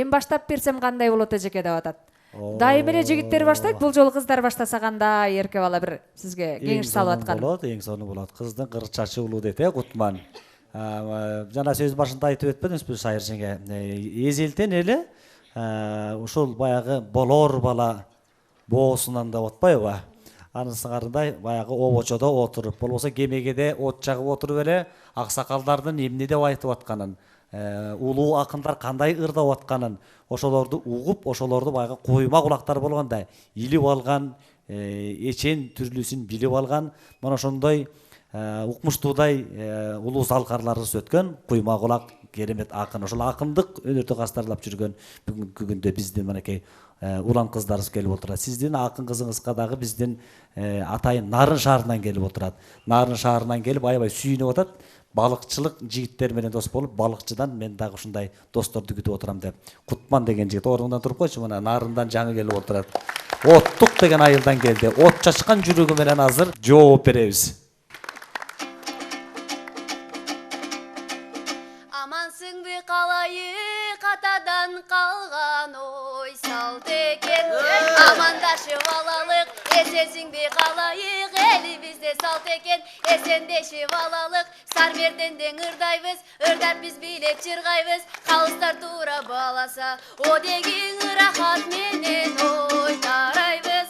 Мен баштап берсем кандай болот эжеке деп атат. Дайым эле жигиттер баштайт, бул жолу кыздар баштаса кандай эрке бала бир сизге кеңеш салып аткан. Эң сонун болот. Кыздын кыр чачы улуу дейт, Кутман. Жана сөз башында айтып өтпөдүңүзбү Сайыр жеңге? Эзелтен эле ушул баягы болор бала боосунан да отпайбы? Анын сыңарындай баягы обочодо отуруп, болбосо кемегеде от жагып отуруп эле аксакалдардын эмне деп айтып атканын, улуу акындар кандай ырдап атканын, ошолорду угуп, ошолорду баягы койма кулактар болгондой илип алган, эчен түрлүсүн билип алган, мына ошондой укмуштуудай улуу залкарларыбыз өткөн куйма кулак керемет акын. Ошол акындык өнөрдү кастарлап жүргөн бүгүнкү күндө биздин мынакей улан кыздарыбыз келип отурат. Сиздин акын кызыңызга дагы биздин атайын Нарын шаарынан келип отурат. Нарын шаарынан келип аябай сүйүнүп атат. Балыкчылык жигиттер менен дос болуп, балыкчыдан мен дагы ушундай досторду күтүп отурам деп. Кутман деген жигит ордунан туруп койчу, мына Нарындан жаңы келип отурат. Оттук деген айылдан келди. От чачкан жүрөгү менен азыр жооп беребиз. Амансыңбы калайык атадан калган ой салт экен. Амандашып алалык, эсесиңби калайык, элибизде салт экен. Эсендешип алалык, Сармерденден ырдайбыз, ырдап биз билеп чыргайбыз. Калыстар туура баласа, о деген ырахат менен ой тарайбыз.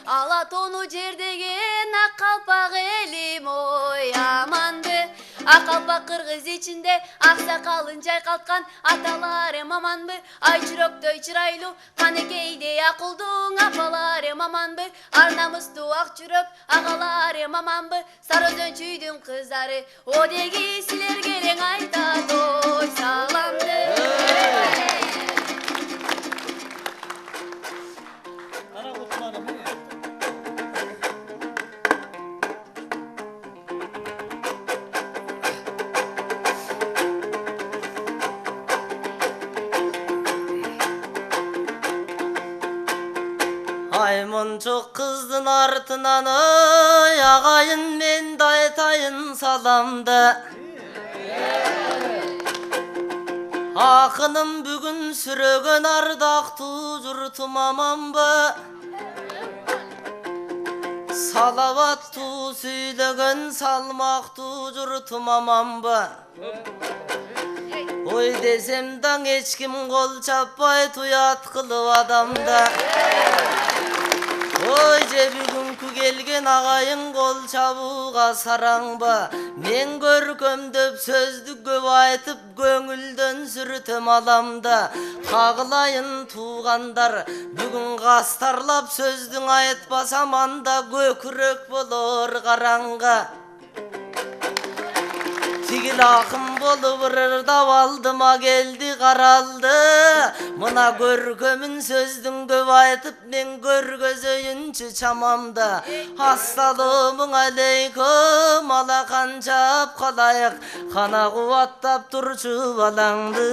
Ала тону жер деген ак калпак элим ой аманды. Ак калпак кыргыз ичинде аксакалын жайкалткан аталарым аманбы. Ай чүрөктөй чырайлуу канекейдей акылдуу апаларым аманбы. Ар намыстуу ак чүрөк агаларым аманбы. Сары өзөн чүйдүн кыздары о деги силерге элең айтат ой саламды. Аймончук кыздын артынан ой агайын мен да айтайын саламды. Акыным бүгүн сүрөгөн ардактуу журтум аманбы. Салаваттуу сүйлөгөн салмактуу журтум аманбы. Ой десем даң эч ким кол чаппай туят кылып адамда. Ой же бүгүнкү келген агайын кол чабууга сараңбы. Мен көркөмдөп сөздү көп айтып көңүлдөн сүртөм аламда. Кагылайын туугандар бүгүн кастарлап сөздүң айтпасам анда көкүрөк болор караңга. Тигил акым болуп ырдап алдыма келди каралды. Мына көркөмүн сөздүн көп айтып мен көргөзөйүнчү чамамда. Ассаломуң алейкум алакан жап калайык. Кана кубаттап турчу балаңды.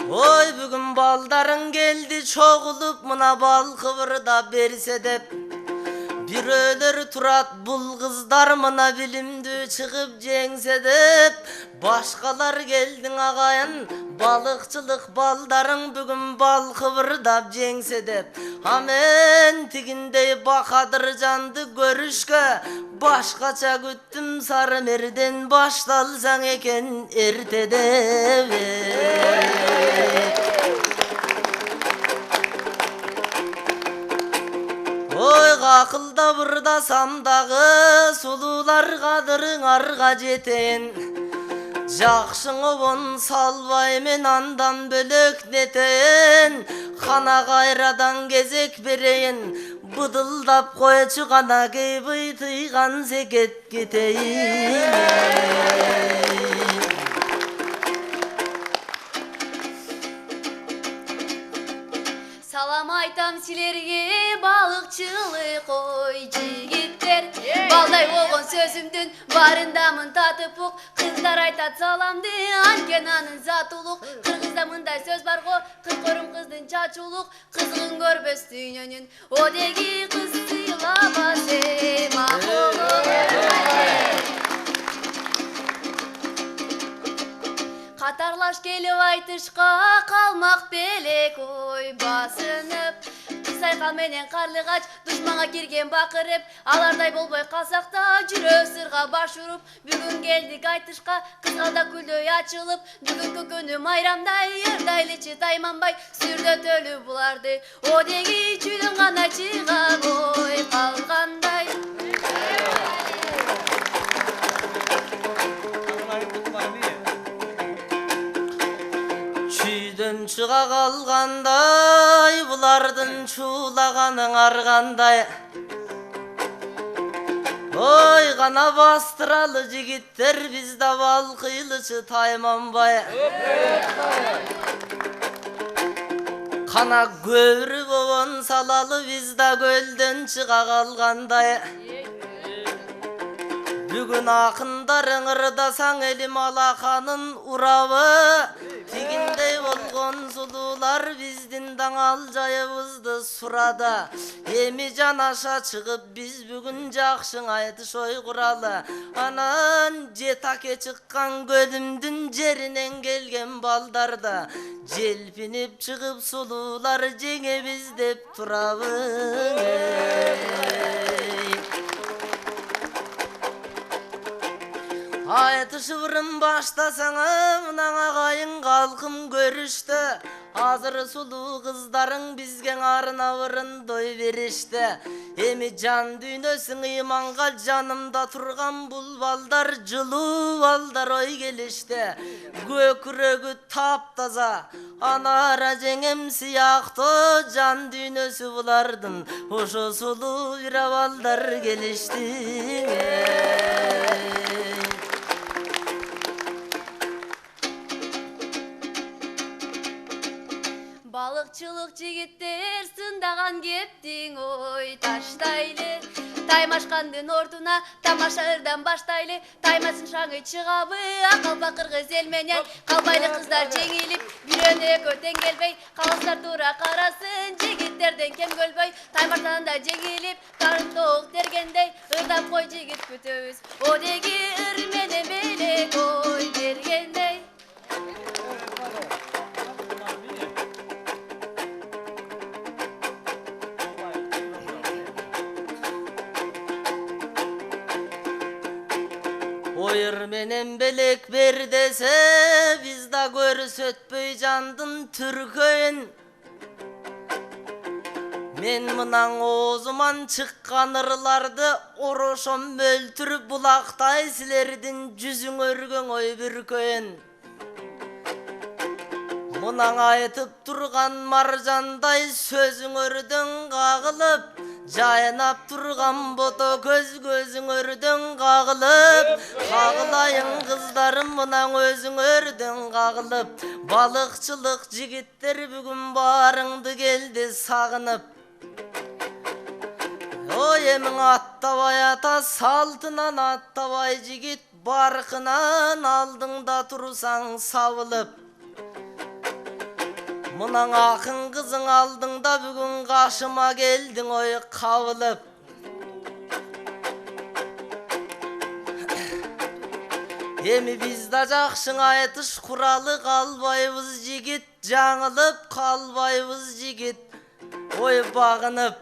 Ой бүгүн балдарың келди чогулуп мына бал кыбырдап берсе деп. Бирөөлөр турат бул кыздар мына билимдүү чыгып жеңсе деп. Башкалар келдиң агайын балыкчылык балдарың бүгүн бал кыбырдап жеңсе деп. Амен тигиндей бакадыр жанды көрүшкө башкача күттүм Сарымерден башталсаң экен эртеде. Ой акылда ырдасам дагы сулуулар кадырың арга жетен. Жакшың обон салбай мен андан бөлөк нетен. Кана кайрадан кезек берейин. Быдылдап койчу кана кей быйтыйган секет кетейин. Салам айтам силерге балыкчылык ой жигиттер. Балдай болгон сөзүмдүн барындамын татып ук. Кыздар айтат саламды, анкен анын заты улук. Кыргызда мындай сөз бар го, кыз көрүм кыздын чачы улук. Кызгын көрбөс дүйнөнүн, одеги кыз сыйлабас Катарлаш келип айтышка калмак белек ой басынып. Сайкал менен карлыгач душманга кирген бакырып, алардай болбой калсак да жүрөк сырга баш уруп. Бүгүн келдик айтышка, кызгалда күлдөй ачылып. Бүгүнкү күнү майрамдай, ырдайлычы тайманбай, сүрдөтөлү буларды. Одеги чүйдөн гана чыга ой калгандай. Чүйдөн чыга калгандай, булардын чуулаганың аргандай. Ой, гана бастыралы жигиттер, бизде балкыйлычы тайманбай. Кана көбүрү бобон салалы, бизде көлдөн чыга калгандай. Бүгүн акындарың ырдасаң элим алаканын урабы. Тигиндей болгон сулуулар биздин даңал жайыбызды сурада. Эми жанаша чыгып биз бүгүн жакшың айтыш ой куралы. Анан жетаке чыккан көлүмдүн жеринен келген балдарда желпинип чыгып сулуулар жеңебиз деп турабы. Айтышыбырын баштасаңа мынан агайын калкым көрүштү. Азыр сулуу кыздарың бизге арнабырын дой беришти. Эми жан дүйнөсүң ыйманга жанымда турган бул балдар, жылуу балдар ой келишти. Көкүрөгү таптаза, анара жеңем сыяктуу жан дүйнөсү булардын. Ошо сулуу бир балдар келишти. Балыкчылык жигиттер сындаган кептиң ой таштайлы. Таймашкандын ордуна тамаша ырдан баштайлы. Таймасын шаңы чыгабы, акалпак кыргыз эл менен. Калбайлы кыздар жеңилип, бирөөнө экөө тең келбей. Калыстар туура карасын, жигиттерден кем көлбөй. Таймаштан да жеңилип, тарын тоок тергендей. Ырдап кой жигит күтөбүз, одеги ыр менен белек ой бергендей. Ойыр менен белек бер десе, бизда көрсөтпөй жандын түркөйүн. Мен мынан оозуман чыккан ырларды орошом мөлтүрүп булактай силердин жүзүңөргөң ой бүркөйүн. Мынан айтып турган маржандай сөзүңөрдөн кагылып, жайнап турган бото көзүңөрдөн кагылып. Кагылайын кыздарым мынан өзүңөрдөн кагылып. Балыкчылык жигиттер бүгүн барыңды келди сагынып. Ой эмиң аттабай ата салтынан аттабай жигит, баркынан алдыңда турсаң сабылып. Мынан акын кызың алдыңда бүгүн кашыма келдиң ой кабылып. Эми бизда жакшың айтыш куралы, калбайбыз жигит, жаңылып калбайбыз жигит, ой багынып.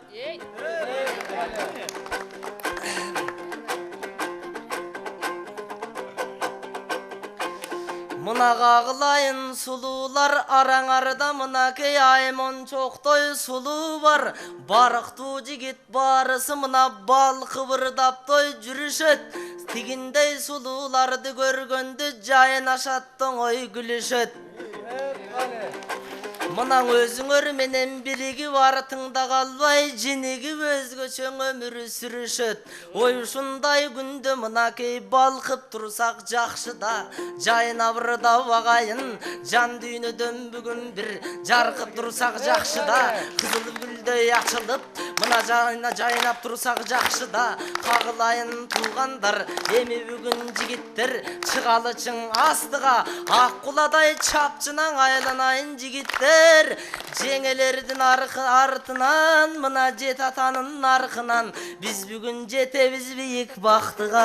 Мына кагылайын сулуулар араңарда, мынакей аймончоктой сулуу бар. Барыктуу жигит барысы мына бал кыбырдаптой жүрүшөт. Тигиндей сулууларды көргөндө жайнашат оңой күлүшөт. Мына өзүңөр менен бириги артыңда калбай, жинигип өзгөчө өмүр сүрүшөт. Ой ушундай күндө мынакей балкып турсак жакшы да, жайнап ырдап агайын, жан дүйнөдөн бүгүн бир жаркып турсак жакшы да, кызыл гүл гүлдөй ачылып мына жайына жайнап турсак жакшы да кагылайын туугандар эми бүгүн жигиттер чыгалы чың астыга ак куладай чапчынаң айланайын жигиттер жеңелердин артынан мына жет атанын аркынан биз бүгүн жетебиз бийик бактыга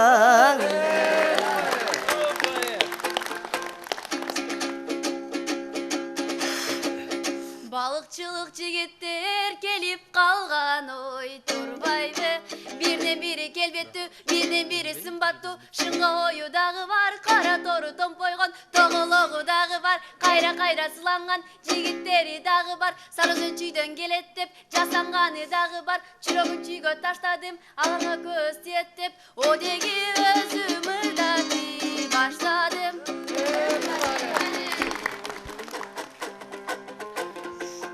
балыкчылык жигиттер келип калган ой турбайбы бирден бири келбеттүү бирден бири сымбаттуу шыңга ою дагы бар кара тору томпойгон тогологу дагы бар кайра кайра сыланган жигиттери дагы бар сары өзөн чүйдөн келет деп жасанганы дагы бар чүрөгүн чүйгө таштадым аларга көз тиет деп одеги өзүм ырдатып баштадым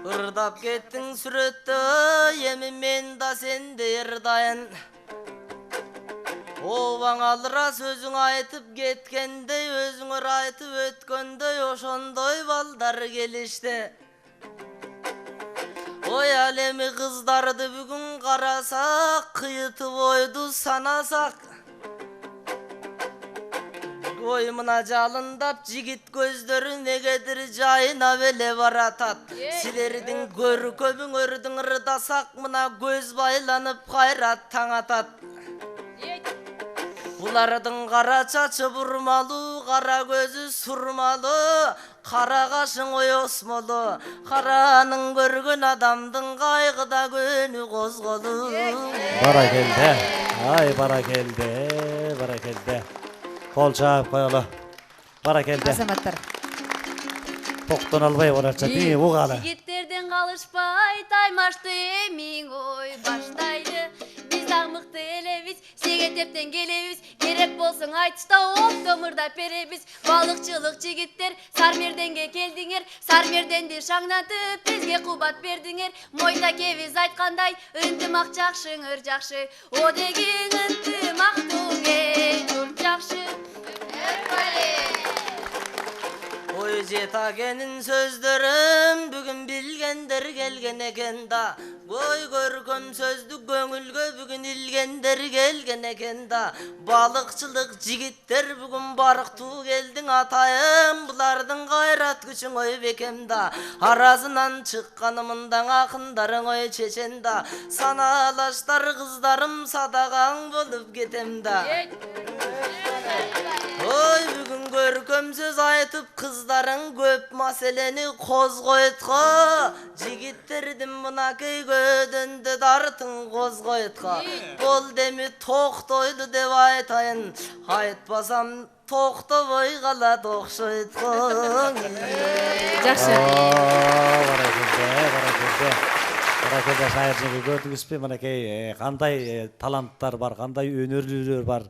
ырдап кеттиң сүрөттө эми мен да сендей ырдайын обаң алыра сөзүң айтып кеткендей өзүңөр айтып өткөндөй ошондой балдар келишти ой ал эми кыздарды бүгүн карасак кыйытып ойду санасак ой мына жалындап жигит көздөрү негедир жайнап эле баратат силердин көркөмүңөрдүн ырдасак мына көз байланып кайра таң атат булардын кара чачы бурмалуу кара көзү сурмалуу кара кашың оёсмолу каранын көргөн адамдын кайгыда көнү козголу Баракелде. Ай баракелде. Кол чаап коелу. Баракелде. азаматтар Токтон албай барачат. Угалы. жигиттерден калышпай таймашты эмиң ой баштайды биз дагы мыкты элебиз сегетептен келебиз керек болсоң айтышта оптом ырдап беребиз балыкчылык жигиттер Сармерденге келдиңер Сармерденди шаңнатып бизге кубат бердиңер мойда кебиз айткандай ынтымак жакшыңыр жакшы одегиң ынтымактуу журт жакшы ой жет акенин сөздөрүн бүгүн билгендер келген экен да ой көркөм сөздү көңүлгө бүгүн илгендер келген экен да балыкчылык жигиттер бүгүн барктуу келдиң атайым булардын кайрат күчүң ой бекем да аразынан чыкканы мындаң акындарың ой чечен да санаалаштар кыздарым садагаң болуп кетем да ой бүгүн көркөм сөз айтып кыздарың көп маселени козгойтко жигиттердин мынакей көдөндө дартың козгойтко бол деми токтойлу деп айтайын айтпасам токтобой калат окшойтко жакшы Баракелде шайыр жеге көрдүңүзбү? Мынакей кандай таланттар бар, кандай өнөрлүүлөр бар.